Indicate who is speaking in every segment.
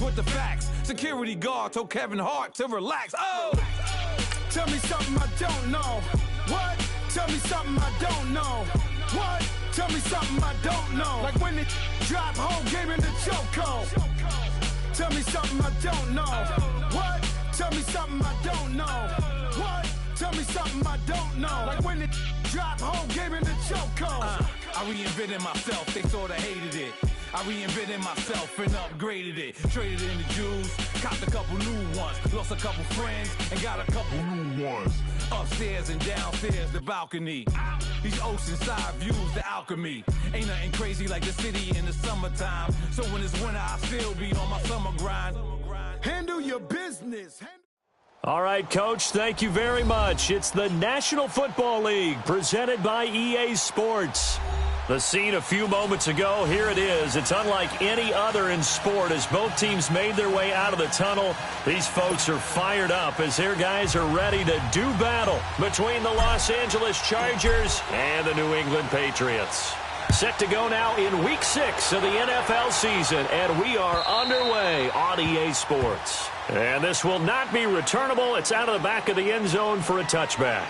Speaker 1: with the facts. Security guard told Kevin Hart to relax. Oh!
Speaker 2: Tell me something I don't know. What? Tell me something I don't know. What? Tell me something I don't know. Like when it drop, whole game in the chokehold. Tell me something I don't know. What? Tell me something I don't know. What? Tell me something I don't know. Like when it drop, whole game in the chokehold.
Speaker 1: I reinvented myself, they sorta hated it. I reinvented myself and upgraded it. Traded in the Jews, copped a couple new ones. Lost a couple friends and got a couple new ones. Upstairs and downstairs, the balcony. These oceanside views, the alchemy. Ain't nothing crazy like the city in the summertime. So when it's winter, I still be on my summer grind.
Speaker 2: Handle your business.
Speaker 3: All right, Coach, thank you very much. It's the National Football League presented by EA Sports. The scene a few moments ago, here it is. It's unlike any other in sport as both teams made their way out of the tunnel. These folks are fired up as their guys are ready to do battle between the Los Angeles Chargers and the New England Patriots. Set to go now in Week 6 of the NFL season, and we are underway on EA Sports. And this will not be returnable. It's out of the back of the end zone for a touchback.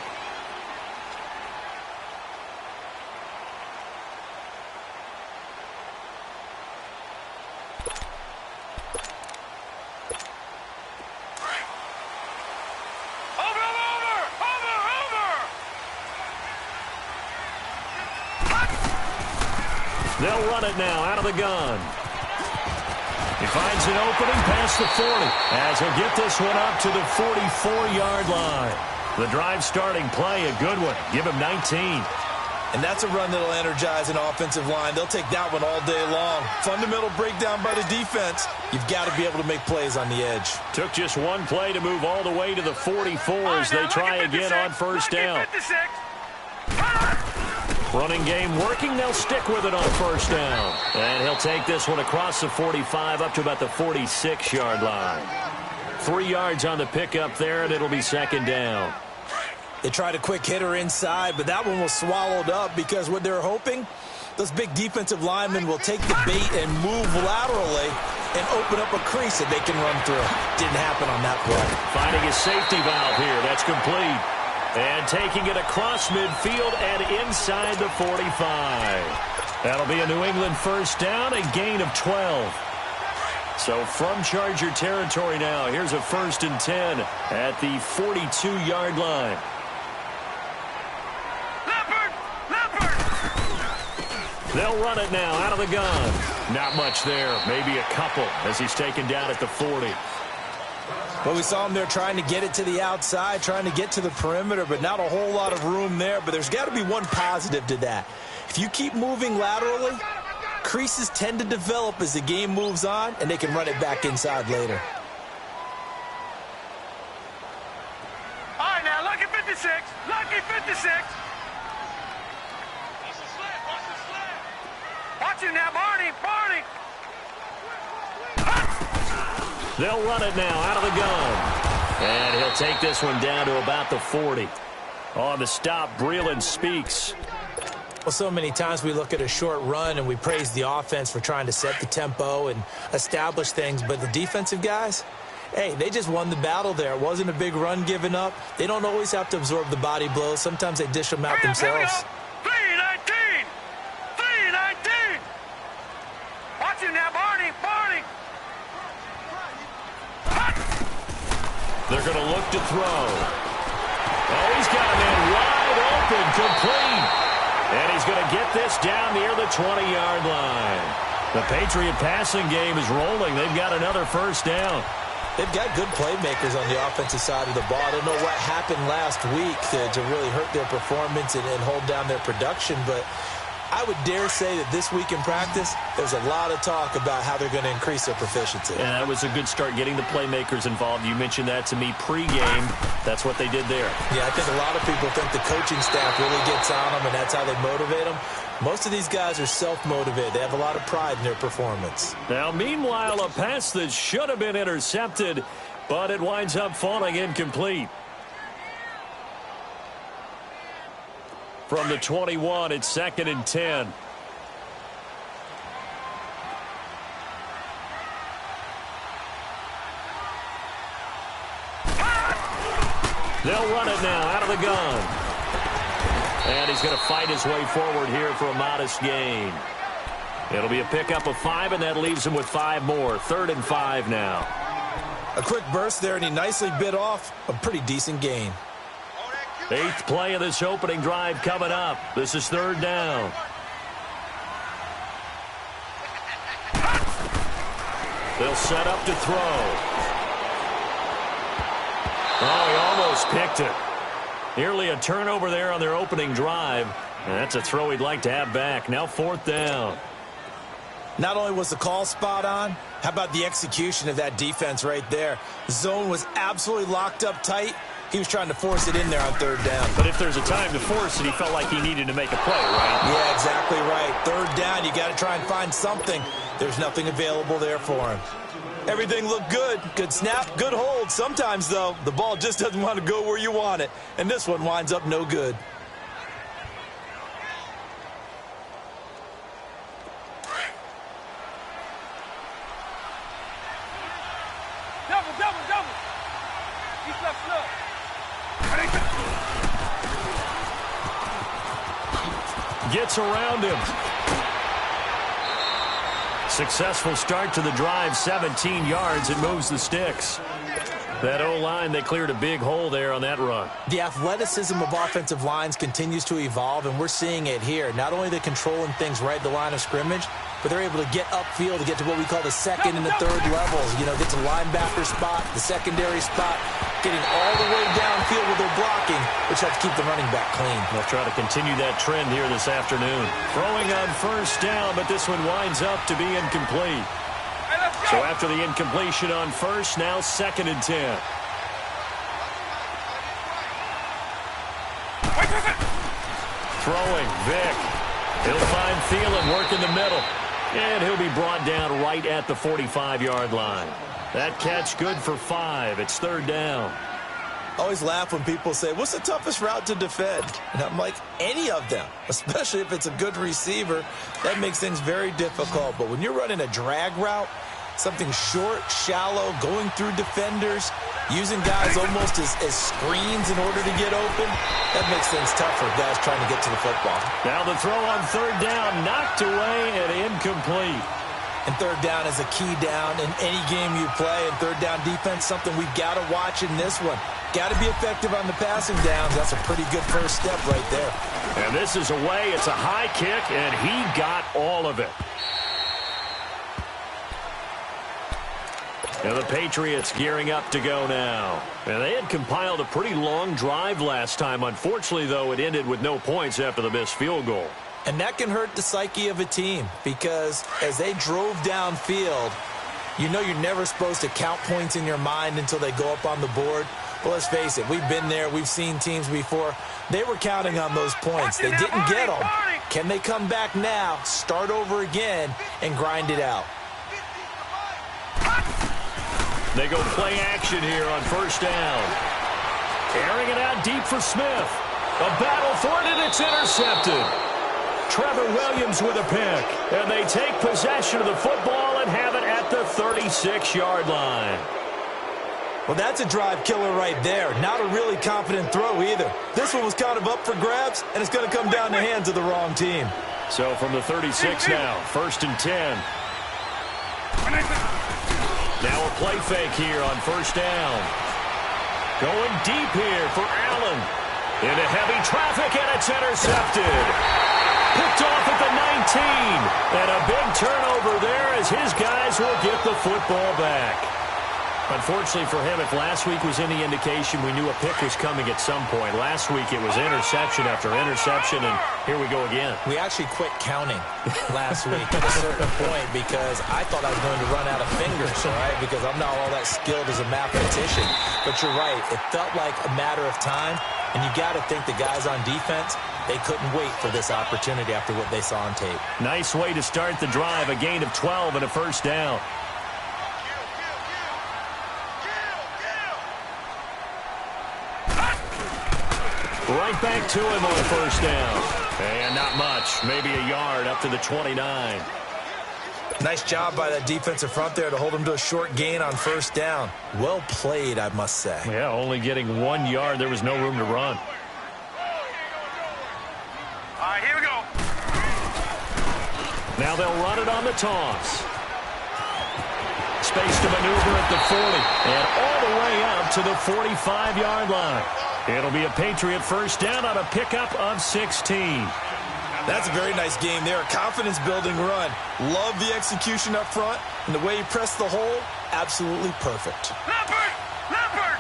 Speaker 3: They'll run it now out of the gun. He finds an opening past the 40 as he'll get this one up to the 44-yard line. The drive starting play, a good one. Give him 19.
Speaker 4: And that's a run that'll energize an offensive line. They'll take that one all day long. Fundamental breakdown by the defense. You've got to be able to make plays on the edge.
Speaker 3: Took just one play to move all the way to the 44 as they try again on first down. Running game working. They'll stick with it on first down. And he'll take this one across the 45 up to about the 46-yard line. 3 yards on the pickup there, and it'll be second down.
Speaker 4: They tried a quick hitter inside, but that one was swallowed up because what they're hoping, those big defensive linemen will take the bait and move laterally and open up a crease that they can run through. Didn't happen on that play.
Speaker 3: Finding a safety valve here. That's complete. And taking it across midfield and inside the 45. That'll be a New England first down, a gain of 12. So from Charger territory now, here's a 1st and 10 at the 42-yard line. They'll run it now out of the gun. Not much there, maybe a couple as he's taken down at the 40.
Speaker 4: Well, we saw him there trying to get it to the outside, trying to get to the perimeter, but not a whole lot of room there. But there's got to be one positive to that. If you keep moving laterally, creases tend to develop as the game moves on, and they can run it back inside later.
Speaker 2: All right, now, lucky 56. Lucky 56. Watch him now, Barney. Barney.
Speaker 3: They'll run it now out of the gun. And he'll take this one down to about the 40. On the stop, Breeland Speaks.
Speaker 4: Well, so many times we look at a short run and we praise the offense for trying to set the tempo and establish things. But the defensive guys, hey, they just won the battle there. It wasn't a big run given up. They don't always have to absorb the body blows. Sometimes they dish them out themselves.
Speaker 2: 319. 319. Watch him now, Barney. Barney.
Speaker 3: They're going to look to throw. Oh, he's got a man wide open, complete. And he's going to get this down near the 20-yard line. The Patriot passing game is rolling. They've got another first down.
Speaker 4: They've got good playmakers on the offensive side of the ball. I don't know what happened last week to really hurt their performance and hold down their production, but I would dare say that this week in practice, there's a lot of talk about how they're going to increase their proficiency.
Speaker 3: And that was a good start, getting the playmakers involved. You mentioned that to me pregame. That's what they did there.
Speaker 4: Yeah, I think a lot of people think the coaching staff really gets on them, and that's how they motivate them. Most of these guys are self-motivated. They have a lot of pride in their performance.
Speaker 3: Now, meanwhile, a pass that should have been intercepted, but it winds up falling incomplete. From the 21, it's 2nd and 10. They'll run it now out of the gun. And he's going to fight his way forward here for a modest gain. It'll be a pickup of 5, and that leaves him with 5 more. 3rd and 5 now.
Speaker 4: A quick burst there, and he nicely bit off a pretty decent gain.
Speaker 3: 8th play of this opening drive coming up. This is 3rd down. They'll set up to throw. Oh, he almost picked it. Nearly a turnover there on their opening drive. And that's a throw he'd like to have back. Now 4th down.
Speaker 4: Not only was the call spot on, how about the execution of that defense right there? The zone was absolutely locked up tight. He was trying to force it in there on 3rd down.
Speaker 3: But if there's a time to force it, he felt like he needed to make a play, right?
Speaker 4: Yeah, exactly right. 3rd down, you got to try and find something. There's nothing available there for him. Everything looked good. Good snap, good hold. Sometimes, though, the ball just doesn't want to go where you want it. And this one winds up no good.
Speaker 2: Double. He's left foot.
Speaker 3: Gets around him. Successful start to the drive, 17 yards, and moves the sticks. That O-line, they cleared a big hole there on that run.
Speaker 4: The athleticism of offensive lines continues to evolve, and we're seeing it here. Not only are they controlling things right at the line of scrimmage, but they're able to get upfield to get to what we call the 2nd and the 3rd levels. You know, get to linebacker spot, the secondary spot, getting all the way downfield with their blocking, which helps keep the running back clean.
Speaker 3: They'll try to continue that trend here this afternoon. Throwing on 1st down, but this one winds up to be incomplete. So after the incompletion on 1st, now 2nd and 10. Throwing, Vick. He'll find Thielen, work in the middle. And he'll be brought down right at the 45-yard line. That catch good for 5. It's 3rd down.
Speaker 4: I always laugh when people say, what's the toughest route to defend? And I'm like, any of them, especially if it's a good receiver. That makes things very difficult. But when you're running a drag route, something short, shallow, going through defenders, using guys almost as screens in order to get open, that makes things tough for guys trying to get to the football.
Speaker 3: Now the throw on 3rd down, knocked away and incomplete.
Speaker 4: And 3rd down is a key down in any game you play. And 3rd down defense, something we've got to watch in this one. Got to be effective on the passing downs. That's a pretty good first step right there.
Speaker 3: And this is away. It's a high kick, and he got all of it. Now the Patriots gearing up to go now. And they had compiled a pretty long drive last time. Unfortunately, though, it ended with no points after the missed field goal.
Speaker 4: And that can hurt the psyche of a team because as they drove downfield, you know you're never supposed to count points in your mind until they go up on the board. Well, let's face it, we've been there. We've seen teams before. They were counting on those points. They didn't get them. Can they come back now, start over again, and grind it out?
Speaker 3: They go play action here on 1st down. Airing it out deep for Smith. A battle for it, and it's intercepted. Trevor Williams with a pick. And they take possession of the football and have it at the 36-yard line.
Speaker 4: Well, that's a drive killer right there. Not a really confident throw either. This one was kind of up for grabs, and it's going to come down the hands of the wrong team.
Speaker 3: So from the 36 now, 1st and 10. Now a play fake here on 1st down. Going deep here for Allen. Into heavy traffic, and it's intercepted. Picked off at the 19. And a big turnover there as his guys will get the football back. Unfortunately for him, if last week was any indication, we knew a pick was coming at some point. Last week it was interception after interception, and here we go again.
Speaker 4: We actually quit counting last week at a certain point because I thought I was going to run out of fingers, all right, because I'm not all that skilled as a mathematician. But you're right. It felt like a matter of time, and you got to think the guys on defense, they couldn't wait for this opportunity after what they saw on tape.
Speaker 3: Nice way to start the drive, a gain of 12 and a 1st down. Right back to him on 1st down. And not much. Maybe a yard up to the 29.
Speaker 4: Nice job by that defensive front there to hold him to a short gain on first down. Well played, I must say.
Speaker 3: Yeah, only getting 1 yard. There was no room to run.
Speaker 2: All right, here we go.
Speaker 3: Now they'll run it on the toss. Space to maneuver at the 40. And all the way up to the 45-yard line. It'll be a Patriot first down on a pickup of 16.
Speaker 4: That's a very nice game there. Confidence-building run. Love the execution up front. And the way he pressed the hole, absolutely perfect.
Speaker 2: Leopard! Leopard!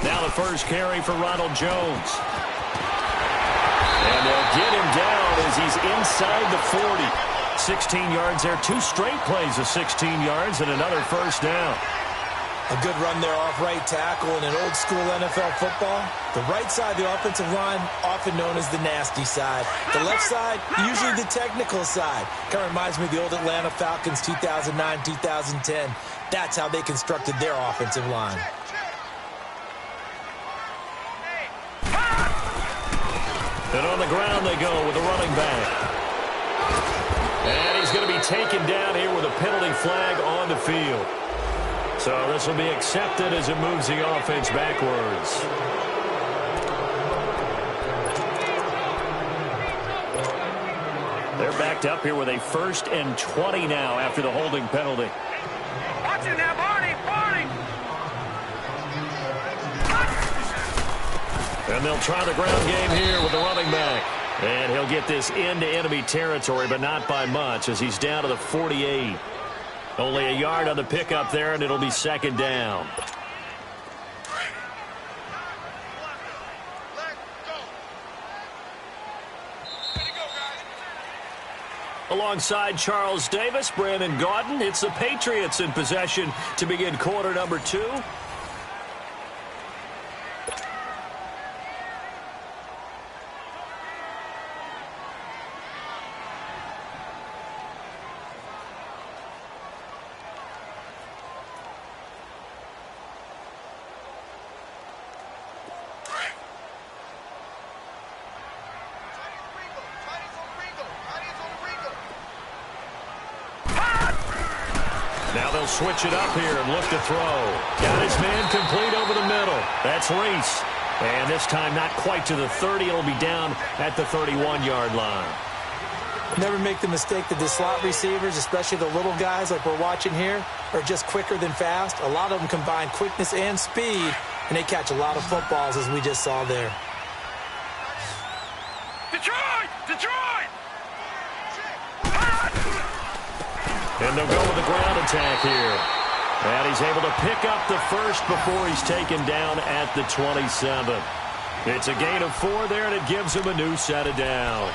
Speaker 3: Now the first carry for Ronald Jones. And they'll get him down as he's inside the 40. 16 yards there. 2 straight plays of 16 yards and another first down.
Speaker 4: A good run there off right tackle in an old-school NFL football. The right side of the offensive line, often known as the nasty side. The left side, usually the technical side. Kind of reminds me of the old Atlanta Falcons 2009-2010. That's how they constructed their offensive line.
Speaker 3: And on the ground they go with the running back. And he's going to be taken down here with a penalty flag on the field. So this will be accepted as it moves the offense backwards. They're backed up here with a 1st and 20 now after the holding penalty.
Speaker 2: Watch it now, Barney! Barney!
Speaker 3: And they'll try the ground game here with the running back. And he'll get this into enemy territory, but not by much as he's down to the 48. Only a yard on the pickup there, and it'll be 2nd down. Alongside Charles Davis, Brandon Gaudin, it's the Patriots in possession to begin quarter number 2. Now they'll switch it up here and look to throw. Got his man complete over the middle. That's Reese. And this time not quite to the 30. It'll be down at the 31-yard line.
Speaker 4: Never make the mistake that the slot receivers, especially the little guys like we're watching here, are just quicker than fast. A lot of them combine quickness and speed, and they catch a lot of footballs, as we just saw there.
Speaker 2: Detroit! Detroit!
Speaker 3: And they'll go with the ground attack here. And he's able to pick up the first before he's taken down at the 27. It's a gain of 4 there, and it gives him a new set of downs.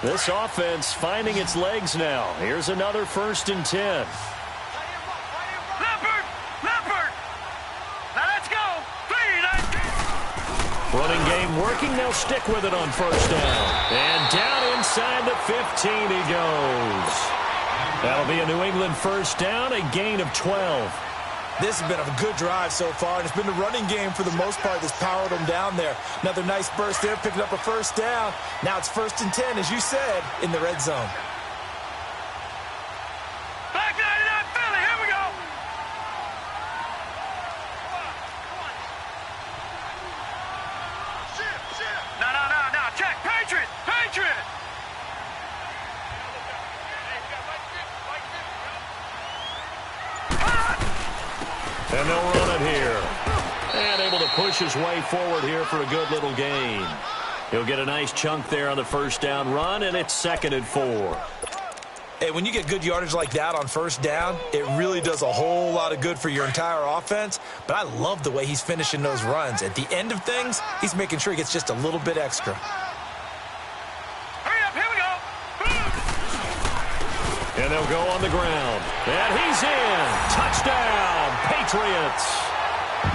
Speaker 3: This offense finding its legs now. Here's another 1st and 10.
Speaker 2: Leopard! Leopard! Now let's go! 3,
Speaker 3: Running game working. They'll stick with it on first down. And down inside the 15 he goes. That'll be a New England first down, a gain of 12.
Speaker 4: This has been a good drive so far, and it's been the running game for the most part that's powered them down there. Another nice burst there, picking up a first down. Now it's 1st and 10, as you said, in the red zone.
Speaker 2: Black 99 Philly, here we go! No, check, Patriot! Patriot!
Speaker 3: And they'll run it here. And able to push his way forward here for a good little gain. He'll get a nice chunk there on the first down run, and it's 2nd and 4.
Speaker 4: Hey, when you get good yardage like that on first down, it really does a whole lot of good for your entire offense. But I love the way he's finishing those runs. At the end of things, he's making sure he gets just a little bit extra.
Speaker 2: Hurry up, here we go!
Speaker 3: And they'll go on the ground. And he's in. Touchdown, Patriots.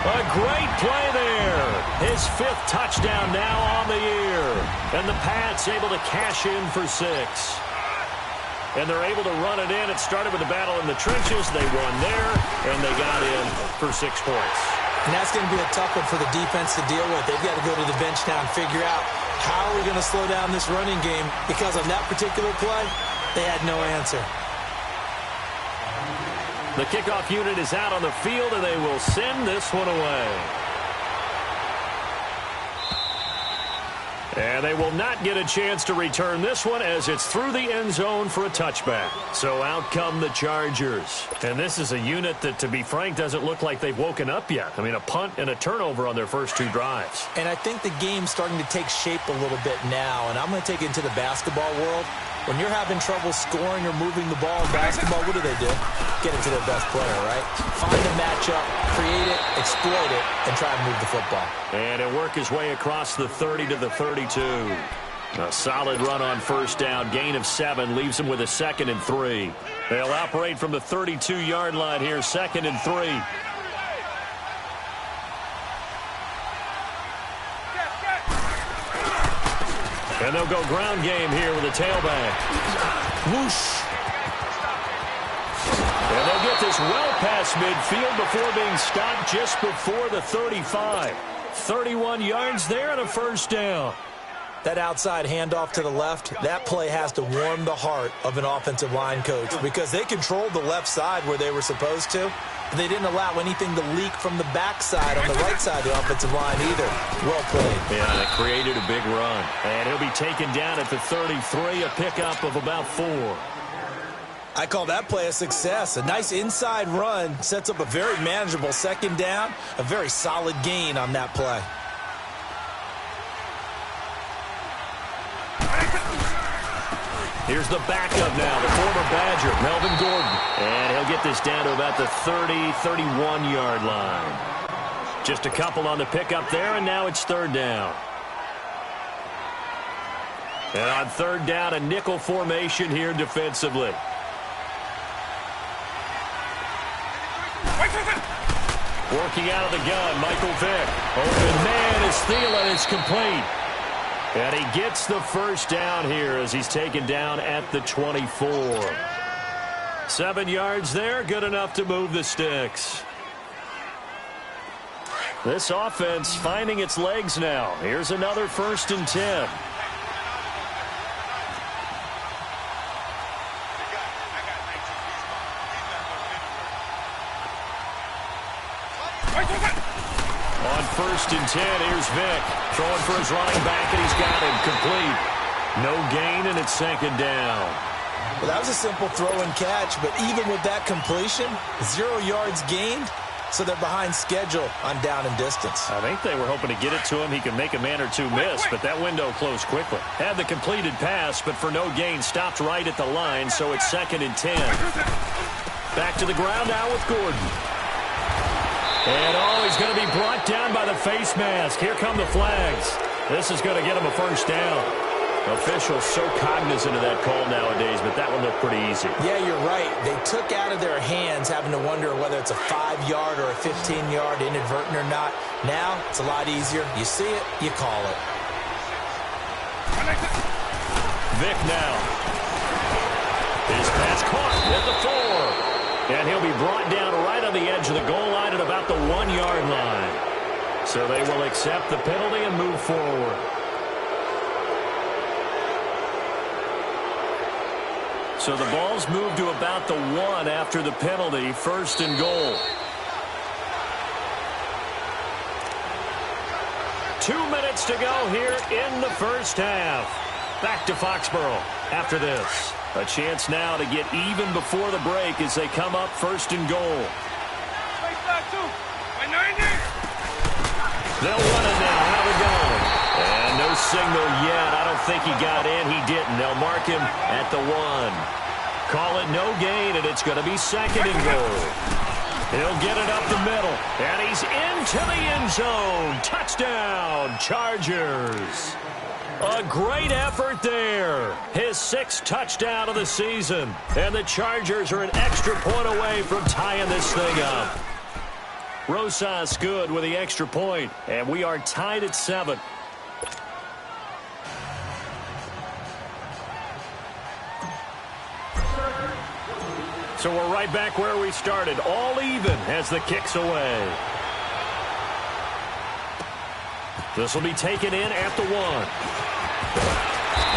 Speaker 3: A great play there. His 5th touchdown now on the year. And the Pats able to cash in for 6. And they're able to run it in. It started with a battle in the trenches. They won there, and they got in for 6 points.
Speaker 4: And that's going to be a tough one for the defense to deal with. They've got to go to the bench now and figure out how are we going to slow down this running game, because on that particular play, they had no answer.
Speaker 3: The kickoff unit is out on the field, and they will send this one away. And they will not get a chance to return this one as it's through the end zone for a touchback. So out come the Chargers. And this is a unit that, to be frank, doesn't look like they've woken up yet. I mean, a punt and a turnover on their first 2 drives.
Speaker 4: And I think the game's starting to take shape a little bit now. And I'm going to take it into the basketball world. When you're having trouble scoring or moving the ball in basketball, what do? Get it to their best player, right? Find a matchup, create it, exploit it, and try and move the football.
Speaker 3: And he'll work his way across the 30 to the 32. A solid run on first down. Gain of 7 leaves him with a 2nd and 3. They'll operate from the 32-yard line here, 2nd and 3. And they'll go ground game here with a tailback.
Speaker 4: Whoosh.
Speaker 3: And they'll get this well past midfield before being stopped just before the 35. 31 yards there and a first down.
Speaker 4: That outside handoff to the left, that play has to warm the heart of an offensive line coach, because they controlled the left side where they were supposed to, but they didn't allow anything to leak from the backside on the right side of the offensive line either. Well played.
Speaker 3: Yeah, they created a big run. And he'll be taken down at the 33, a pickup of about 4.
Speaker 4: I call that play a success. A nice inside run sets up a very manageable 2nd down, a very solid gain on that play.
Speaker 3: Here's the backup now, the former Badger, Melvin Gordon. And he'll get this down to about the 30, 31-yard line. Just a couple on the pickup there, and now it's 3rd down. And on 3rd down, a nickel formation here defensively. Working out of the gun, Michael Vick. Open man is Thielen. It's complete. And he gets the first down here as he's taken down at the 24. 7 yards there, good enough to move the sticks. This offense finding its legs now. Here's another 1st and 10. On 1st and 10, here's Vick. Throwing for his running back, and he's got him complete. No gain, and it's 2nd down.
Speaker 4: Well, that was a simple throw and catch, but even with that completion, 0 yards gained, so they're behind schedule on down and distance.
Speaker 3: I think they were hoping to get it to him. He could make a man or 2 miss, but that window closed quickly. Had the completed pass, but for no gain, stopped right at the line, so it's 2nd and 10. Back to the ground now with Gordon. And he's going to be brought down by the face mask. Here come the flags. This is going to get him a first down. Officials so cognizant of that call nowadays, but that one looked pretty easy.
Speaker 4: Yeah, you're right. They took out of their hands having to wonder whether it's a 5-yard or a 15-yard inadvertent or not. Now, it's a lot easier. You see it, you call it.
Speaker 3: Vick now. His pass caught at the 4. And he'll be brought down right on the edge of the goal line at about the 1-yard line. So they will accept the penalty and move forward. So the ball's moved to about the 1 after the penalty, 1st and goal. 2 minutes to go here in the first half. Back to Foxborough after this. A chance now to get even before the break as they come up 1st and goal. They'll run it now. How we going? And no signal yet. I don't think he got in. He didn't. They'll mark him at the 1. Call it no gain, and it's going to be 2nd and goal. He'll get it up the middle, and he's into the end zone. Touchdown, Chargers. A great effort there. His 6th touchdown of the season. And the Chargers are an extra point away from tying this thing up. Rosas good with the extra point, and we are tied at 7. So we're right back where we started, all even as the kick's away. This will be taken in at the 1.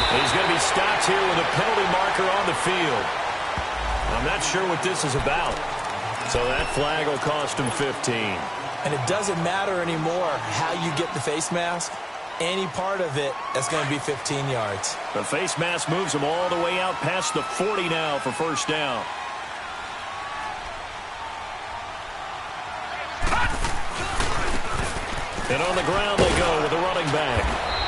Speaker 3: He's going to be stopped here with a penalty marker on the field. I'm not sure what this is about. So that flag will cost him 15.
Speaker 4: And it doesn't matter anymore how you get the face mask. Any part of it, that's going to be 15 yards.
Speaker 3: The face mask moves him all the way out past the 40 now for first down. And on the ground they go with the running back.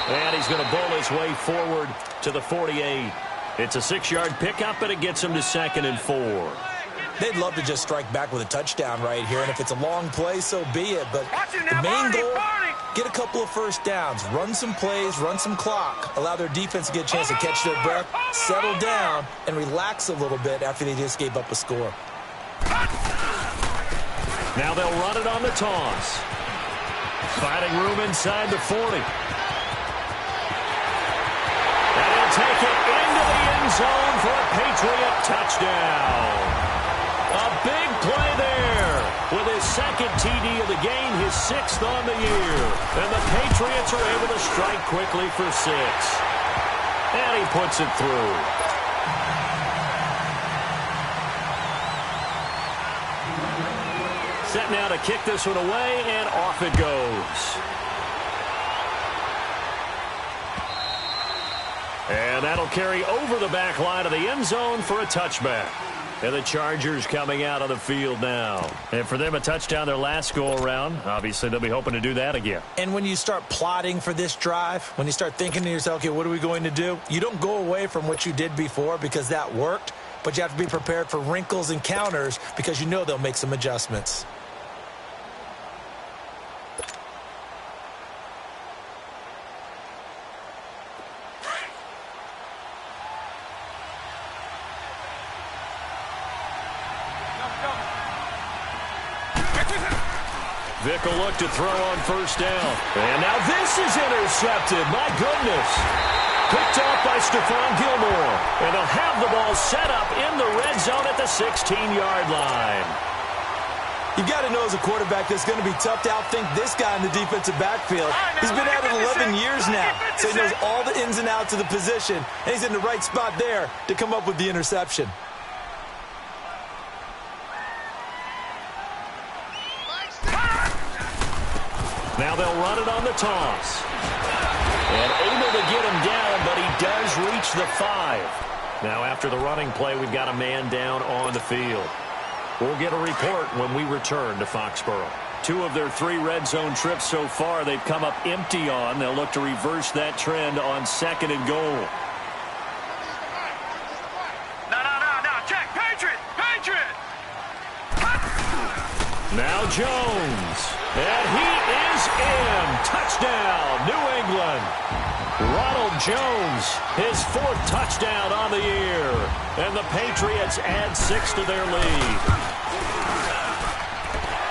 Speaker 3: And he's going to bowl his way forward to the 48. It's a 6-yard pickup, and it gets him to 2nd and 4.
Speaker 4: They'd love to just strike back with a touchdown right here, and if it's a long play, so be it. But the main goal, get a couple of first downs, run some plays, run some clock, allow their defense to get a chance to catch their breath, settle down, and relax a little bit after they just gave up a score.
Speaker 3: Now they'll run it on the toss. Finding room inside the 40. And he'll take it into the end zone for a Patriot touchdown. A big play there with his 2nd TD of the game, his 6th on the year. And the Patriots are able to strike quickly for 6. And he puts it through. Set now to kick this one away, and off it goes. And that'll carry over the back line of the end zone for a touchback. And the Chargers coming out on the field now. And for them, a touchdown their last go-around. Obviously, they'll be hoping to do that again.
Speaker 4: And when you start plotting for this drive, when you start thinking to yourself, okay, what are we going to do? You don't go away from what you did before because that worked, but you have to be prepared for wrinkles and counters because you know they'll make some adjustments.
Speaker 3: Vick will look to throw on first down. And now this is intercepted. My goodness. Picked off by Stephon Gilmore. And they'll have the ball set up in the red zone at the 16-yard line.
Speaker 4: You've got to know as a quarterback that it's going to be tough to outthink this guy in the defensive backfield. He's been at it 11 years now, so he knows all the ins and outs of the position, and he's in the right spot there to come up with the interception.
Speaker 3: Now they'll run it on the toss. And able to get him down, but he does reach the 5. Now after the running play, we've got a man down on the field. We'll get a report when we return to Foxborough. 2 of their 3 red zone trips so far they've come up empty on. They'll look to reverse that trend on 2nd and goal.
Speaker 2: No. Check. Patriot.
Speaker 3: Now Jones. And he is in. Touchdown, New England. Ronald Jones, his 4th touchdown on the year. And the Patriots add 6 to their lead.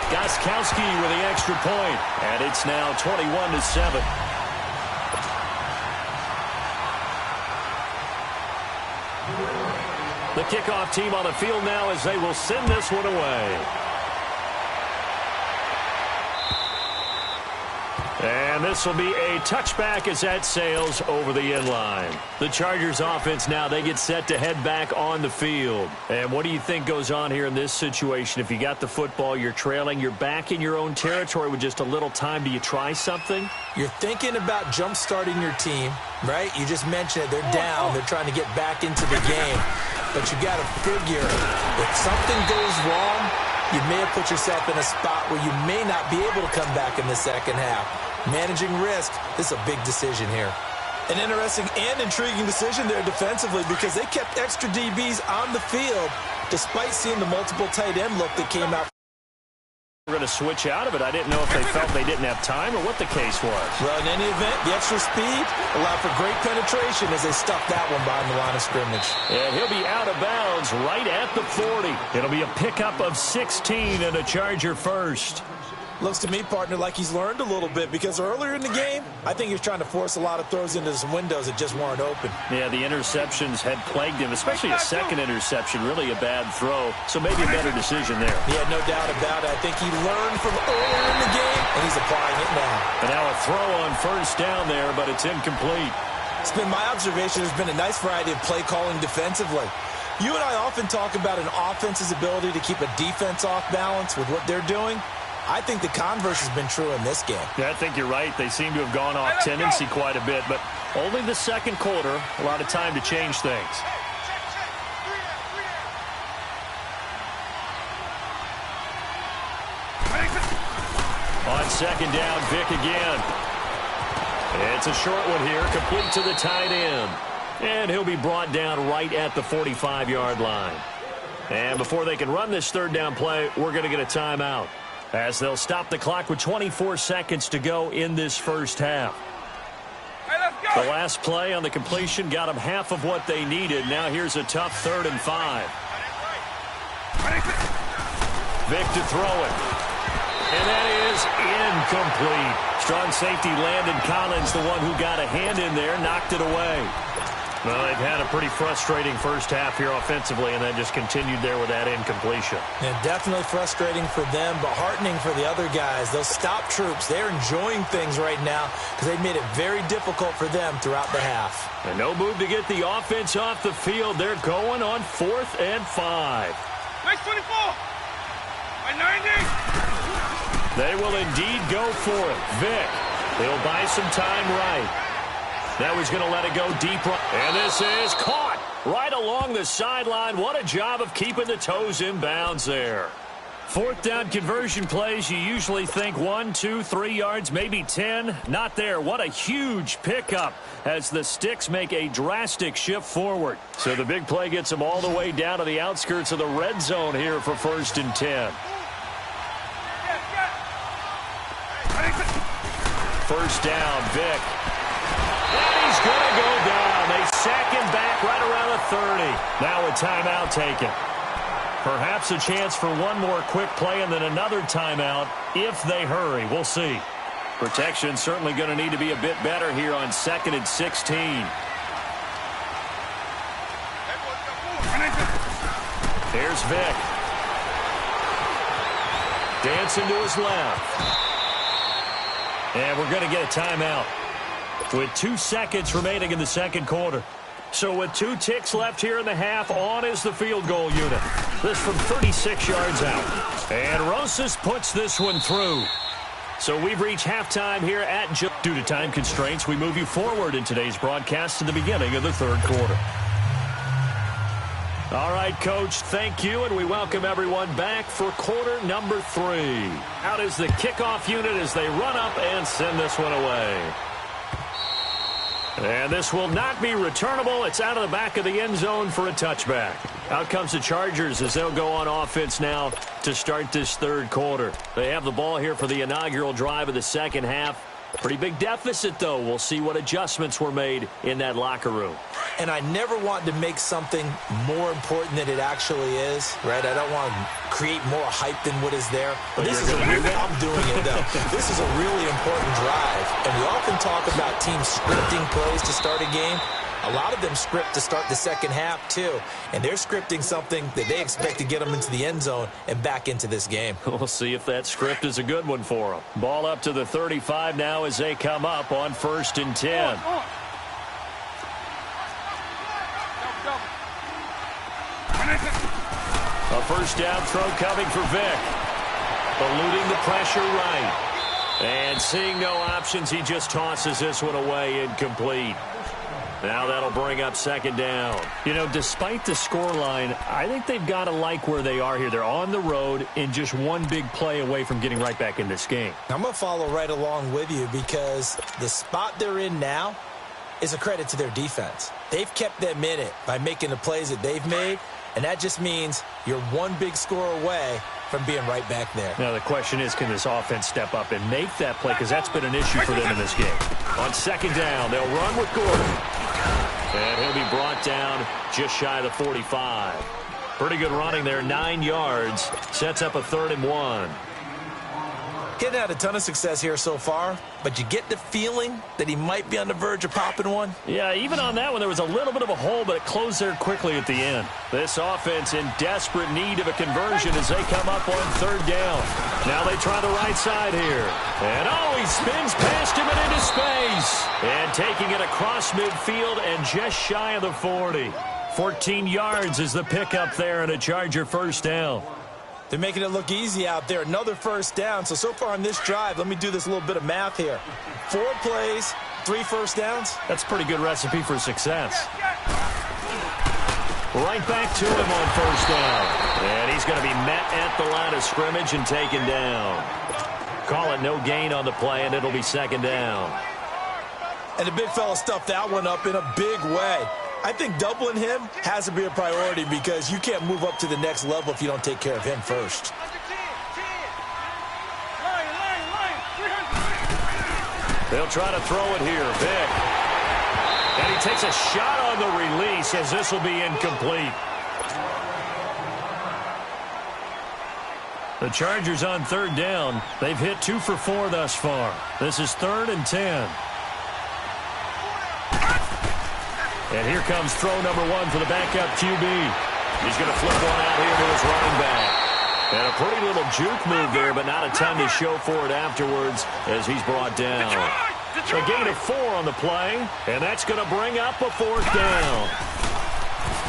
Speaker 3: Gostkowski with the extra point. And it's now 21-7. The kickoff team on the field now as they will send this one away. And this will be a touchback as that sails over the end line. The Chargers offense now, they get set to head back on the field. And what do you think goes on here in this situation? If you got the football, you're trailing, you're back in your own territory with just a little time. Do you try something?
Speaker 4: You're thinking about jump-starting your team, right? You just mentioned it. They're down. They're trying to get back into the game. But you got to figure if something goes wrong, you may have put yourself in a spot where you may not be able to come back in the second half. Managing risk, this is a big decision here. An interesting and intriguing decision there defensively because they kept extra DBs on the field despite seeing the multiple tight end look that came out.
Speaker 3: We're going to switch out of it. I didn't know if they felt they didn't have time or what the case was.
Speaker 4: Well, in any event, the extra speed allowed for great penetration as they stuffed that one behind the line of scrimmage.
Speaker 3: And he'll be out of bounds right at the 40. It'll be a pickup of 16 and a Charger first.
Speaker 4: Looks to me, partner, like he's learned a little bit, because earlier in the game, I think he was trying to force a lot of throws into some windows that just weren't open.
Speaker 3: Yeah, the interceptions had plagued him, especially a second interception, really a bad throw. So maybe a better decision there.
Speaker 4: Yeah, no doubt about it. I think he learned from earlier in the game, and he's applying it now.
Speaker 3: And now a throw on first down there, but it's incomplete.
Speaker 4: It's been my observation there's been a nice variety of play calling defensively. You and I often talk about an offense's ability to keep a defense off balance with what they're doing. I think the converse has been true in this game.
Speaker 3: Yeah, I think you're right. They seem to have gone off tendency quite a bit, but only the second quarter, a lot of time to change things. On second down, Vick again. It's a short one here, complete to the tight end. And he'll be brought down right at the 45-yard line. And before they can run this third down play, we're going to get a timeout, as they'll stop the clock with 24 seconds to go in this first half. The last play on the completion got them half of what they needed. Now here's a tough 3rd and 5. Vick to throw it. And that is incomplete. Strong safety Landon Collins, the one who got a hand in there, knocked it away. Well, they've had a pretty frustrating first half here offensively, and then just continued there with that incompletion.
Speaker 4: Yeah, definitely frustrating for them, but heartening for the other guys. Those stop troops, they're enjoying things right now because they've made it very difficult for them throughout the half.
Speaker 3: And no move to get the offense off the field. They're going on 4th and 5.
Speaker 2: Race 24. By 90.
Speaker 3: They will indeed go for it. Vick, he'll buy some time right. Now he's going to let it go deep. And this is caught right along the sideline. What a job of keeping the toes in bounds there. 4th down conversion plays, you usually think 1, 2, 3 yards, maybe 10. Not there. What a huge pickup as the sticks make a drastic shift forward. So the big play gets them all the way down to the outskirts of the red zone here for 1st and 10. First down, Vick. And he's going to go down. They sack him back right around the 30. Now a timeout taken. Perhaps a chance for one more quick play and then another timeout if they hurry. We'll see. Protection certainly going to need to be a bit better here on 2nd and 16. Here's Vick. Dancing to his left. And we're going to get a timeout with 2 seconds remaining in the second quarter. So with 2 ticks left here in the half, on is the field goal unit. This from 36 yards out. And Rosas puts this one through. So we've reached halftime here at Joe. Due to time constraints, we move you forward in today's broadcast to the beginning of the third quarter. All right, Coach, thank you, and we welcome everyone back for quarter number 3. Out is the kickoff unit as they run up and send this one away. And this will not be returnable. It's out of the back of the end zone for a touchback. Out comes the Chargers as they'll go on offense now to start this third quarter. They have the ball here for the inaugural drive of the second half. Pretty big deficit, though. We'll see what adjustments were made in that locker room.
Speaker 4: And I never want to make something more important than it actually is, right? I don't want to create more hype than what is there. But this is a really, I'm doing it, though. This is a really important drive. And we often talk about teams scripting plays to start a game. A lot of them script to start the second half, too. And they're scripting something that they expect to get them into the end zone and back into this game.
Speaker 3: We'll see if that script is a good one for them. Ball up to the 35 now as they come up on 1st and 10. A first down throw coming for Vick. Eluding the pressure right. And seeing no options, he just tosses this one away, incomplete. Now that'll bring up second down. You know, despite the scoreline, I think they've got to like where they are here. They're on the road and just one big play away from getting right back in this game.
Speaker 4: I'm going to follow right along with you because the spot they're in now is a credit to their defense. They've kept them in it by making the plays that they've made, and that just means you're one big score away from being right back there.
Speaker 3: Now the question is, can this offense step up and make that play? Because that's been an issue for them in this game. On second down, they'll run with Gordon. And he'll be brought down just shy of the 45. Pretty good running there, 9 yards. Sets up a 3rd and 1.
Speaker 4: He hasn't had a ton of success here so far, but you get the feeling that he might be on the verge of popping one.
Speaker 3: Yeah, even on that one, there was a little bit of a hole, but it closed there quickly at the end. This offense in desperate need of a conversion as they come up on third down. Now they try the right side here. And, oh, he spins past him and into space. And taking it across midfield and just shy of the 40. 14 yards is the pickup there and a Charger first down.
Speaker 4: They're making it look easy out there. Another first down. So far on this drive, let me do this little bit of math here. 4 plays, 3 first downs.
Speaker 3: That's a pretty good recipe for success. Right back to him on first down. And he's going to be met at the line of scrimmage and taken down. Call it no gain on the play, and it'll be second down.
Speaker 4: And the big fella stuffed that one up in a big way. I think doubling him has to be a priority because you can't move up to the next level if you don't take care of him first.
Speaker 3: They'll try to throw it here. Vick. And he takes a shot on the release as this will be incomplete. The Chargers on third down. They've hit 2 for 4 thus far. This is 3rd and 10. And here comes throw number 1 for the backup QB. He's going to flip one out here to his running back. And a pretty little juke move there, but not a ton to show for it afterwards as he's brought down. A gain of 4 on the play, and that's going to bring up a 4th down.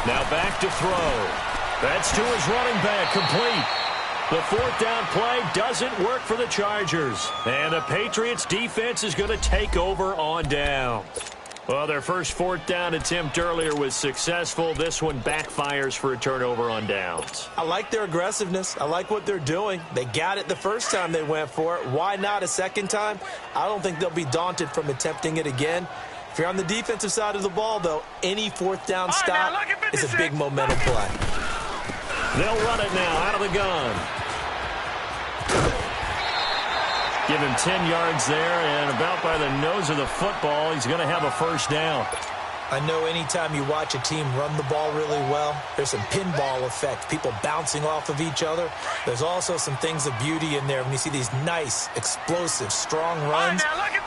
Speaker 3: Now back to throw. That's to his running back, complete. The 4th down play doesn't work for the Chargers. And the Patriots defense is going to take over on down. Well, their first 4th down attempt earlier was successful. This one backfires for a turnover on downs.
Speaker 4: I like their aggressiveness. I like what they're doing. They got it the first time they went for it. Why not a second time? I don't think they'll be daunted from attempting it again. If you're on the defensive side of the ball, though, any 4th down stop is a big momentum play.
Speaker 3: They'll run it now out of the gun. Give him 10 yards there, and about by the nose of the football, he's going to have a first down.
Speaker 4: I know anytime you watch a team run the ball really well, there's some pinball effect, people bouncing off of each other. There's also some things of beauty in there when you see these nice, explosive, strong runs.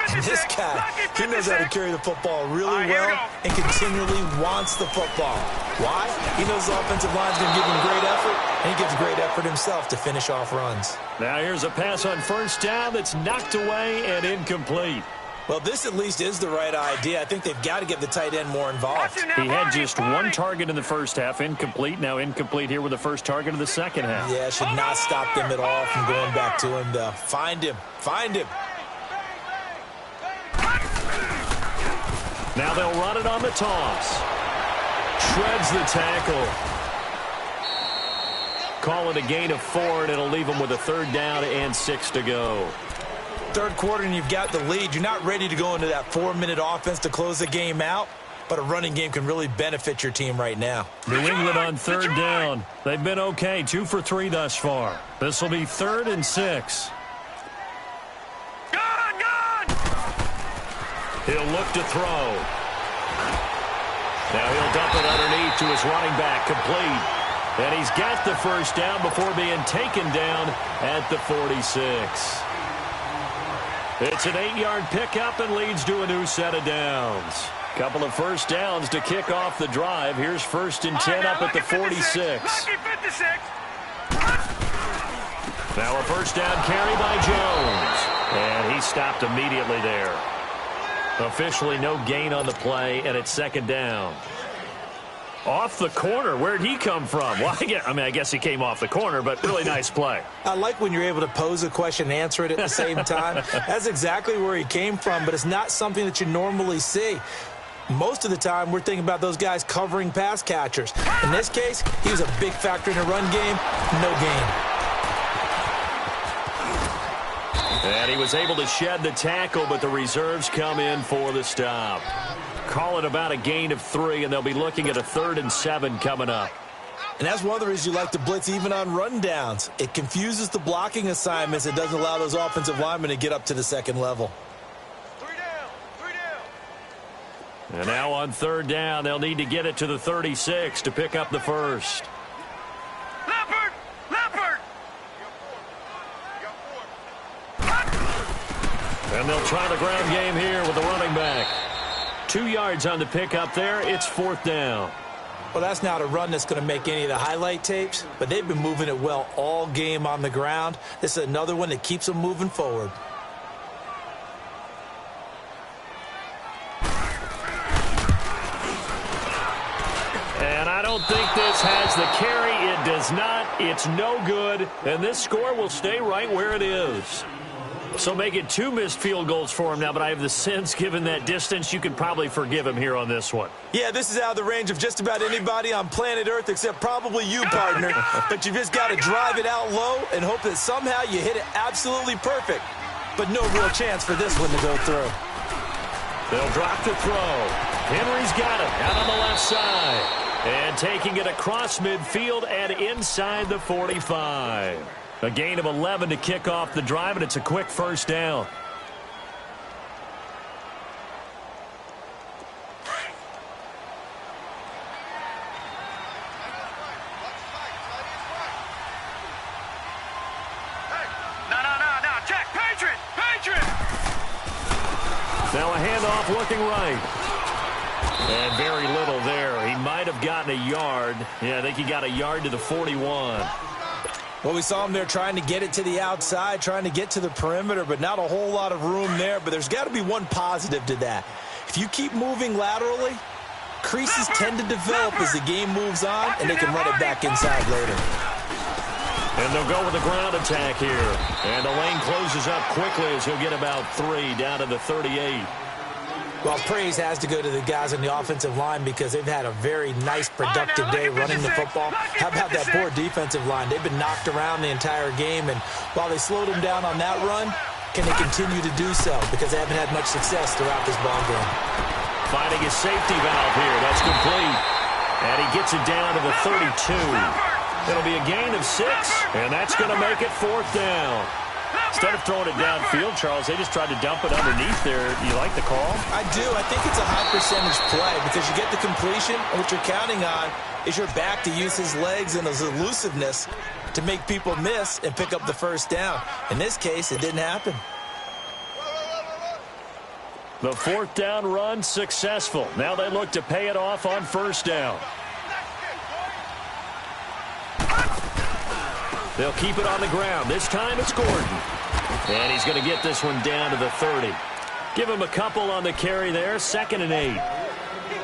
Speaker 4: And this guy, he knows how to carry the football really well and continually wants the football. Why? He knows the offensive line's going to give him great effort, and he gives great effort himself to finish off runs.
Speaker 3: Now here's a pass on first down that's knocked away and incomplete.
Speaker 4: Well, this at least is the right idea. I think they've got to get the tight end more involved.
Speaker 3: He had just 1 target in the first half, incomplete. Now incomplete here with the first target of the second half.
Speaker 4: Yeah, should not stop them at all from going back to him, though. Find him. Find him.
Speaker 3: Now they'll run it on the toss. Shreds the tackle. Call it a gain of 4, and it'll leave them with a 3rd down and 6 to go.
Speaker 4: 3rd quarter and you've got the lead. You're not ready to go into that 4-minute offense to close the game out, but a running game can really benefit your team right now.
Speaker 3: New England on 3rd down. They've been okay, 2 for 3 thus far. This will be 3rd and 6. He'll look to throw. Now he'll dump it underneath to his running back, complete. And he's got the first down before being taken down at the 46. It's an 8-yard pickup and leads to a new set of downs. Couple of first downs to kick off the drive. Here's 1st and 10 up at the 46. Now a first down carry by Jones. And he stopped immediately there. Officially no gain on the play, and it's 2nd down. Off the corner. Where'd he come from? Well, I guess he came off the corner, but really nice play.
Speaker 4: I like when you're able to pose a question and answer it at the same time. That's exactly where he came from, but it's not something that you normally see. Most of the time, we're thinking about those guys covering pass catchers. In this case, he was a big factor in the run game. No gain.
Speaker 3: And he was able to shed the tackle, but the reserves come in for the stop. Call it about a gain of 3, and they'll be looking at a 3rd and 7 coming up.
Speaker 4: And that's one of the reasons you like to blitz even on run downs. It confuses the blocking assignments. It doesn't allow those offensive linemen to get up to the 2nd level.
Speaker 2: 3 down.
Speaker 3: And now on 3rd down, they'll need to get it to the 36 to pick up the first.
Speaker 2: Leopard!
Speaker 3: they'll try the ground game here with the running back. 2 yards on the pickup there. It's 4th down.
Speaker 4: Well, that's not a run that's going to make any of the highlight tapes, but they've been moving it well all game on the ground. This is another one that keeps them moving forward.
Speaker 3: And I don't think this has the carry. It does not. It's no good. And this score will stay right where it is. So make it 2 missed field goals for him now, but I have the sense, given that distance, you could probably forgive him here on this one.
Speaker 4: Yeah, this is out of the range of just about anybody on planet Earth except probably you, partner. But you just got to drive it out low and hope that somehow you hit it absolutely perfect. But no real chance for this one to go through.
Speaker 3: They'll drop the throw. Henry's got it out on the left side. And taking it across midfield and inside the 45. A gain of 11 to kick off the drive, and it's a quick 1st down.
Speaker 2: No, Jack, Patriot!
Speaker 3: Now a handoff looking right. And very little there. He might have gotten a yard. Yeah, I think he got a yard to the 41.
Speaker 4: Well, we saw him there trying to get it to the outside, trying to get to the perimeter, but not a whole lot of room there. But there's got to be one positive to that. If you keep moving laterally, creases tend to develop as the game moves on, and they can run it back inside later.
Speaker 3: And they'll go with the ground attack here. And the lane closes up quickly as he'll get about 3 down to the 38.
Speaker 4: Well, praise has to go to the guys on the offensive line because they've had a very nice, productive day running the football. How about that poor defensive line? They've been knocked around the entire game, and while they slowed them down on that run, can they continue to do so? Because they haven't had much success throughout this ball game.
Speaker 3: Finding his safety valve here. That's complete. And he gets it down to the 32. It'll be a gain of 6, and that's going to make it 4th down. Instead of throwing it downfield, Charles, they just tried to dump it underneath there. You like the call?
Speaker 4: I do. I think it's a high percentage play because you get the completion, and what you're counting on is your back to use his legs and his elusiveness to make people miss and pick up the 1st down. In this case, it didn't happen.
Speaker 3: The 4th down run successful. Now they look to pay it off on 1st down. They'll keep it on the ground. This time it's Gordon. And he's going to get this one down to the 30. Give him a couple on the carry there. 2nd and 8.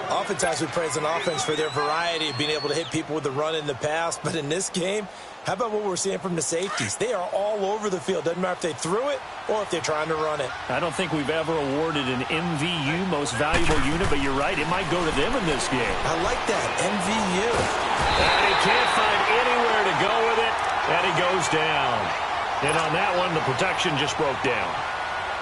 Speaker 4: Oftentimes we praise an offense for their variety of being able to hit people with the run in the pass. But in this game, how about what we're seeing from the safeties? They are all over the field. Doesn't matter if they threw it or if they're trying to run it.
Speaker 3: I don't think we've ever awarded an MVU, most valuable unit, but you're right. It might go to them in this game.
Speaker 4: I like that, MVU.
Speaker 3: And he can't find anywhere to go with it. And he goes down. And on that one, the protection just broke down.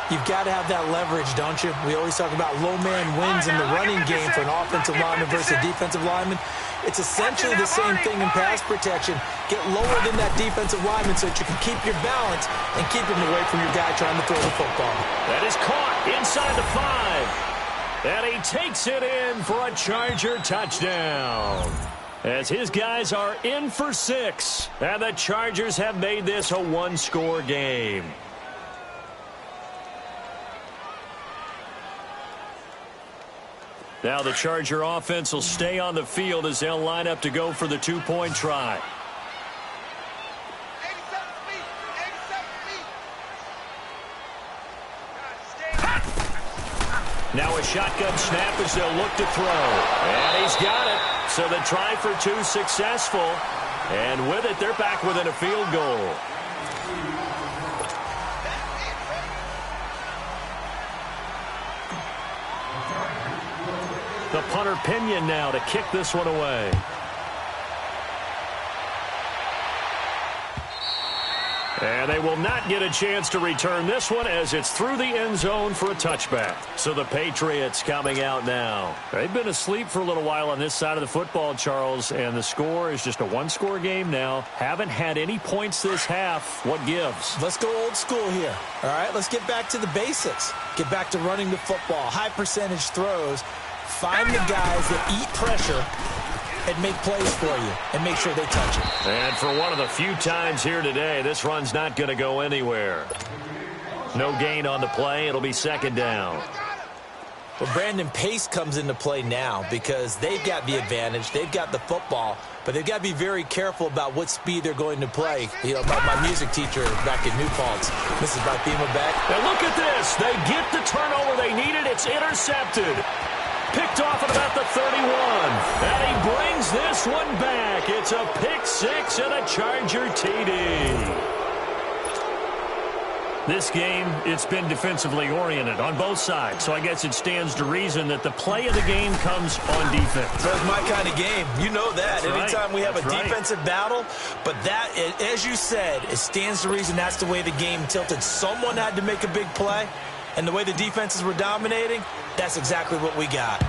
Speaker 4: You've got to have that leverage, don't you? We always talk about low man wins in the running game for an offensive lineman versus a defensive lineman. It's essentially the same thing in pass protection. Get lower than that defensive lineman so that you can keep your balance and keep him away from your guy trying to throw the football.
Speaker 3: That is caught inside the 5. And he takes it in for a Charger touchdown. As his guys are in for 6. And the Chargers have made this a 1-score game. Now the Charger offense will stay on the field as they'll line up to go for the 2-point try. Now a shotgun snap as they'll look to throw. And he's got it. So the try for 2 successful. And with it, they're back within a field goal. The punter Pinion now to kick this one away. And they will not get a chance to return this one as it's through the end zone for a touchback. So the Patriots coming out now. They've been asleep for a little while on this side of the football, Charles, and the score is just a 1-score game now. Haven't had any points this half. What gives?
Speaker 4: Let's go old school here. All right, let's get back to the basics. Get back to running the football, high percentage throws. Find the guys that eat pressure and make plays for you and make sure they touch it.
Speaker 3: And for one of the few times here today, this run's not going to go anywhere. No gain on the play. It'll be second down.
Speaker 4: Well, Brandon, pace comes into play now because they've got the advantage. They've got the football, but they've got to be very careful about what speed they're going to play. You know, my music teacher back in New Paltz, Mrs. Bipema back.
Speaker 3: And look at this. They get the turnover they needed. It's intercepted. Picked off at about the 31. And he brings this one back. It's a pick six and a Charger TD. This game, it's been defensively oriented on both sides, so I guess it stands to reason that the play of the game comes on defense.
Speaker 4: That's my kind of game. You know that. Anytime we have a defensive battle, but that, as you said, it stands to reason that's the way the game tilted. Someone had to make a big play, and the way the defenses were dominating, that's exactly what we got.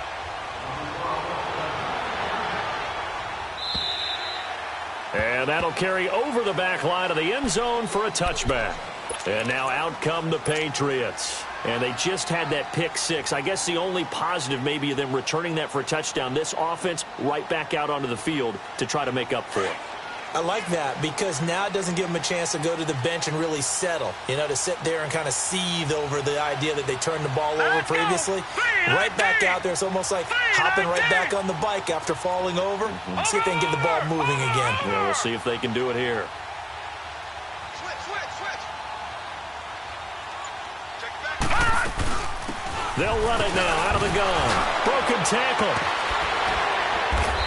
Speaker 3: And that'll carry over the back line of the end zone for a touchback. And now out come the Patriots. And they just had that pick six. I guess the only positive maybe of them returning that for a touchdown. This offense right back out onto the field to try to make up for it.
Speaker 4: I like that because now it doesn't give them a chance to go to the bench and really settle. You know, to sit there and kind of seethe over the idea that they turned the ball over previously. Right back out there. It's almost like hopping right back on the bike after falling over. See if they can get the ball moving again.
Speaker 3: Yeah, we'll see if they can do it here. They'll run it now out of the gun. Broken tackle.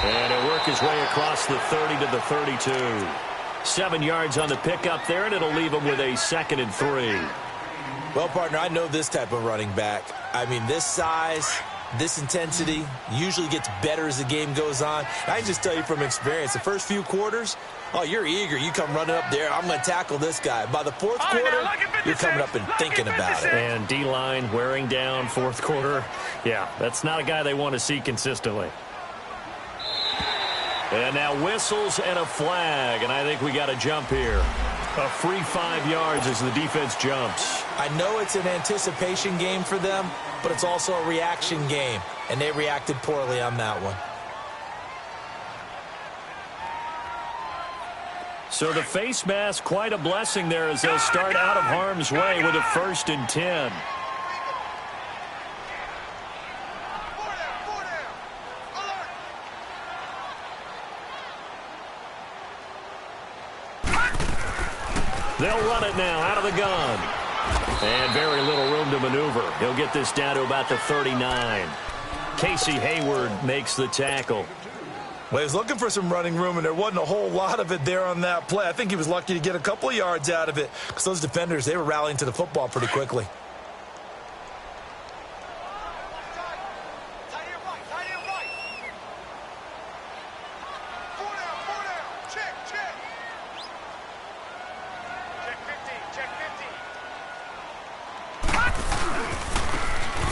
Speaker 3: And it'll work his way across the 30 to the 32. 7 yards on the pickup there, and it'll leave him with a 2nd and 3.
Speaker 4: Well, partner, I know this type of running back. I mean, this size, this intensity usually gets better as the game goes on. I can just tell you from experience, the first few quarters, oh, you're eager. You come running up there. I'm going to tackle this guy. By the fourth quarter, you're coming up and thinking about it.
Speaker 3: And D-line wearing down fourth quarter. Yeah, that's not a guy they want to see consistently. And now whistles and a flag, and I think we got a jump here. A free 5 yards as the defense jumps.
Speaker 4: I know it's an anticipation game for them, but it's also a reaction game, and they reacted poorly on that one.
Speaker 3: So the face mask, quite a blessing there as they'll start out of harm's way with a 1st and 10. They'll run it now out of the gun. And very little room to maneuver. He'll get this down to about the 39. Casey Hayward makes the tackle.
Speaker 4: Well, he was looking for some running room, and there wasn't a whole lot of it there on that play. I think he was lucky to get a couple of yards out of it because those defenders, they were rallying to the football pretty quickly.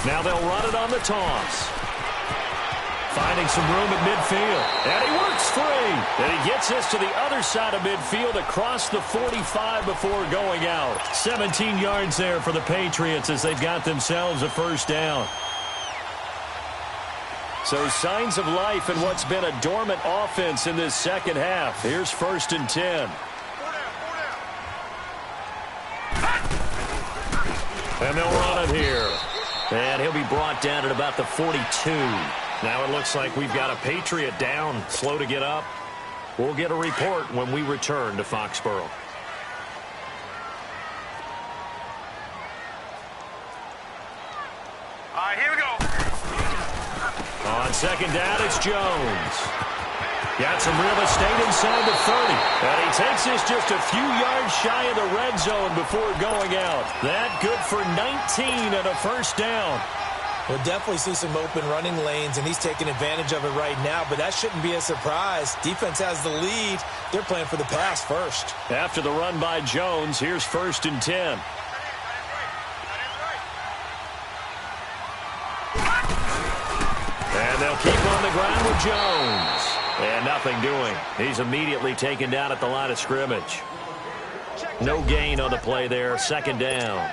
Speaker 3: Now they'll run it on the toss. Finding some room at midfield. And he works free. And he gets this to the other side of midfield across the 45 before going out. 17 yards there for the Patriots as they've got themselves a 1st down. So signs of life in what's been a dormant offense in this second half. Here's 1st and 10. And they'll run it here. And he'll be brought down at about the 42. Now it looks like we've got a Patriot down, slow to get up. We'll get a report when we return to Foxborough.
Speaker 2: All right, here we go.
Speaker 3: On 2nd down, it's Jones. Got some real estate inside the 30. And he takes this just a few yards shy of the red zone before going out. That good for 19 and a 1st down.
Speaker 4: We'll definitely see some open running lanes, and he's taking advantage of it right now, but that shouldn't be a surprise. Defense has the lead. They're playing for the pass first.
Speaker 3: After the run by Jones, here's 1st and 10. And they'll keep on the ground with Jones. And nothing doing. He's immediately taken down at the line of scrimmage. No gain on the play there. 2nd down.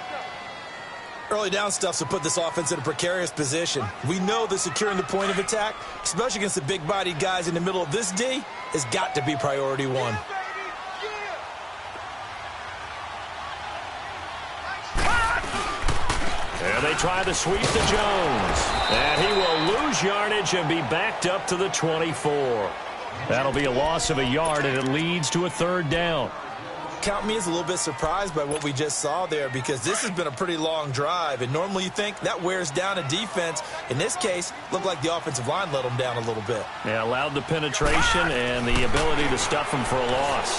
Speaker 4: Early down stuff to put this offense in a precarious position. We know that securing the point of attack, especially against the big-bodied guys in the middle of this D, has got to be priority one.
Speaker 3: try the sweep to Jones. And he will lose yardage and be backed up to the 24. That'll be a loss of a yard, and it leads to a third down.
Speaker 4: Count me as a little bit surprised by what we just saw there, because this has been a pretty long drive, and normally you think that wears down a defense. In this case, looked like the offensive line let them down a little bit.
Speaker 3: Yeah, allowed the penetration and the ability to stuff him for a loss.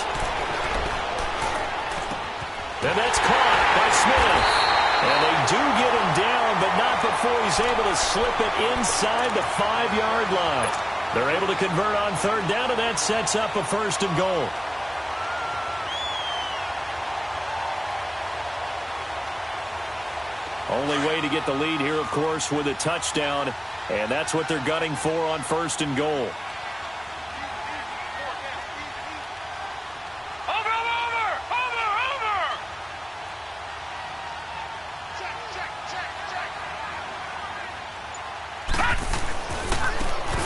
Speaker 3: And that's caught by Smith. And they do get him down, but not before he's able to slip it inside the 5-yard line. They're able to convert on third down, and that sets up a first and goal. Only way to get the lead here, of course, with a touchdown, and that's what they're gunning for on first and goal.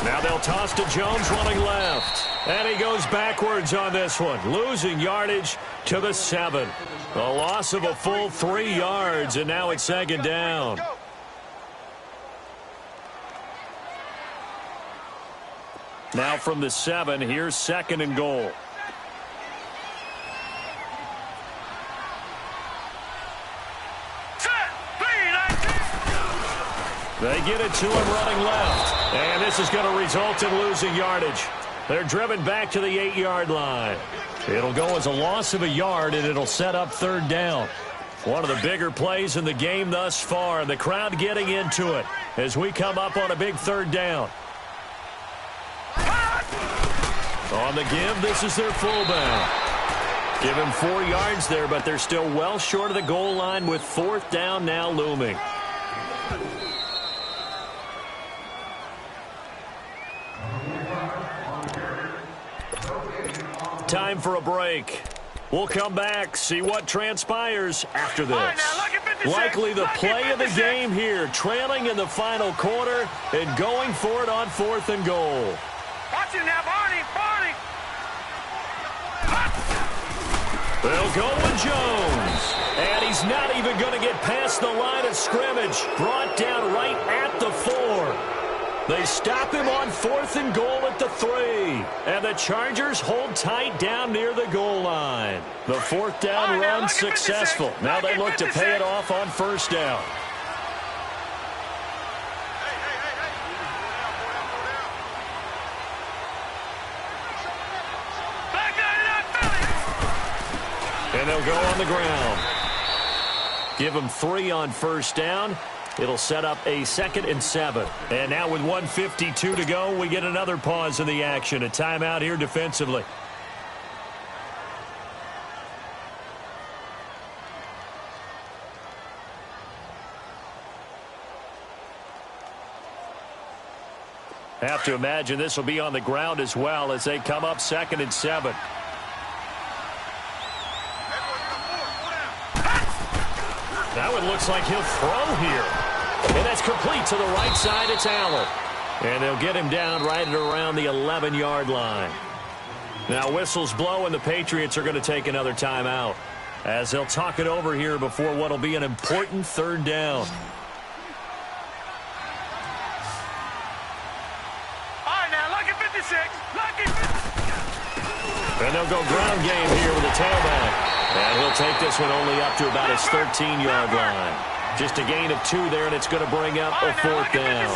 Speaker 3: Now they'll toss to Jones running left. And he goes backwards on this one, losing yardage to the 7. A loss of a full 3 yards, and now it's second down. Now from the 7, here's second and goal. They get it to him running left. And this is going to result in losing yardage. They're driven back to the 8-yard line. It'll go as a loss of a yard, and it'll set up third down. One of the bigger plays in the game thus far, and the crowd getting into it as we come up on a big third down. On the give, this is their fullback. Give him 4 yards there, but they're still well short of the goal line with fourth down now looming. Time for a break. We'll come back, see what transpires after this. Likely the play of the game here, trailing in the final quarter and going for it on fourth and goal.
Speaker 2: Watch it now, Barney.
Speaker 3: They'll go with Jones. And he's not even going to get past the line of scrimmage. Brought down right at the 4. They stop him on fourth and goal at the 3. And the Chargers hold tight down near the goal line. The fourth down run successful. Now they look to pay it off on first down. And they'll go on the ground. Give them 3 on first down. It'll set up a 2nd and 7. And now with 1:52 to go, we get another pause in the action. A timeout here defensively. Have to imagine this will be on the ground as well as they come up 2nd and 7. That one looks like he'll throw here. And that's complete to the right side. It's Allen. And they'll get him down right at around the 11-yard line. Now whistles blow, and the Patriots are going to take another timeout as they'll talk it over here before what will be an important third down.
Speaker 2: All right, now, lucky 56. Lucky 56.
Speaker 3: And they'll go ground game here with a tailback. And he'll take this one only up to about his 13-yard line. Just a gain of 2 there, and it's going to bring up a fourth down.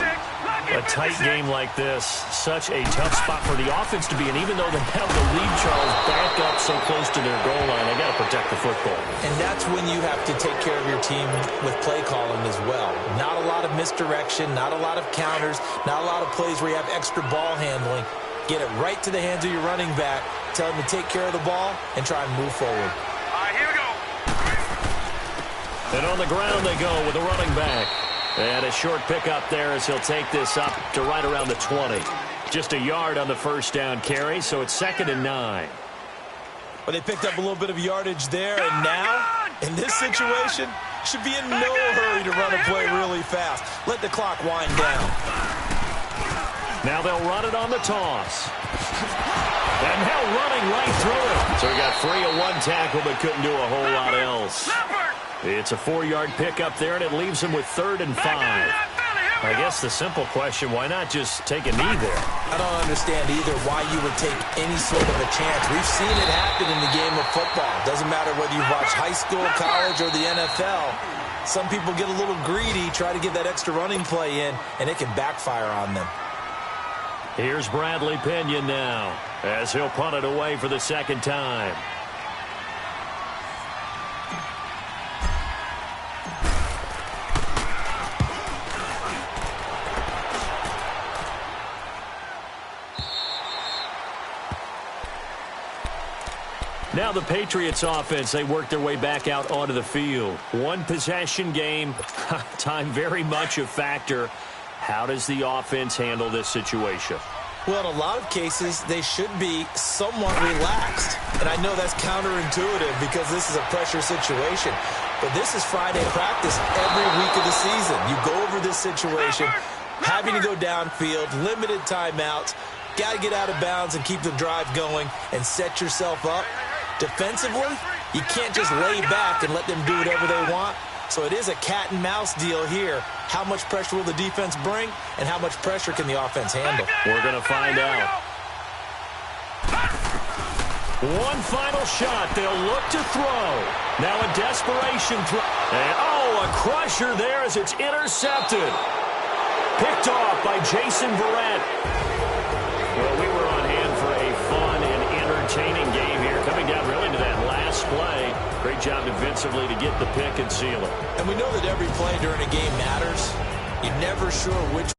Speaker 3: A tight game like this, such a tough spot for the offense to be in. Even though they have the lead, Charles, back up so close to their goal line, they got to protect the football.
Speaker 4: And that's when you have to take care of your team with play calling as well. Not a lot of misdirection, not a lot of counters, not a lot of plays where you have extra ball handling. Get it right to the hands of your running back, tell him to take care of the ball, and try and move forward.
Speaker 3: And on the ground they go with the running back. And a short pickup there as he'll take this up to right around the 20. Just a yard on the first down carry, so it's 2nd and 9.
Speaker 4: Well, they picked up a little bit of yardage there, and now, in this situation, should be in no hurry to run a play really fast. Let the clock wind down.
Speaker 3: Now they'll run it on the toss. And now running right through it. So he got 3 of 1 tackle, but couldn't do a whole lot else. It's a 4-yard pickup there, and it leaves him with 3rd and 5. I guess the simple question, why not just take a knee there?
Speaker 4: I don't understand either why you would take any sort of a chance. We've seen it happen in the game of football. Doesn't matter whether you watch high school, college, or the NFL. Some people get a little greedy, try to get that extra running play in, and it can backfire on them.
Speaker 3: Here's Bradley Pinion now, as he'll punt it away for the 2nd time. Now the Patriots offense, they work their way back out onto the field. 1-possession game, time very much a factor. How does the offense handle this situation?
Speaker 4: Well, in a lot of cases, they should be somewhat relaxed. And I know that's counterintuitive because this is a pressure situation. But this is Friday practice every week of the season. You go over this situation, having to go downfield, limited timeouts, got to get out of bounds and keep the drive going and set yourself up. Defensively, you can't just lay back and let them do whatever they want. So it is a cat and mouse deal here. How much pressure will the defense bring, and how much pressure can the offense handle?
Speaker 3: We're going to find out. One final shot. They'll look to throw. Now a desperation throw. And, a crusher there as it's intercepted. Picked off by Jason Verrett. Well, we were on hand for a fun and entertaining game here. Coming down really to that last play. Great job defensively to get the pick and seal it.
Speaker 4: And we know that every play during a game matters. You're never sure which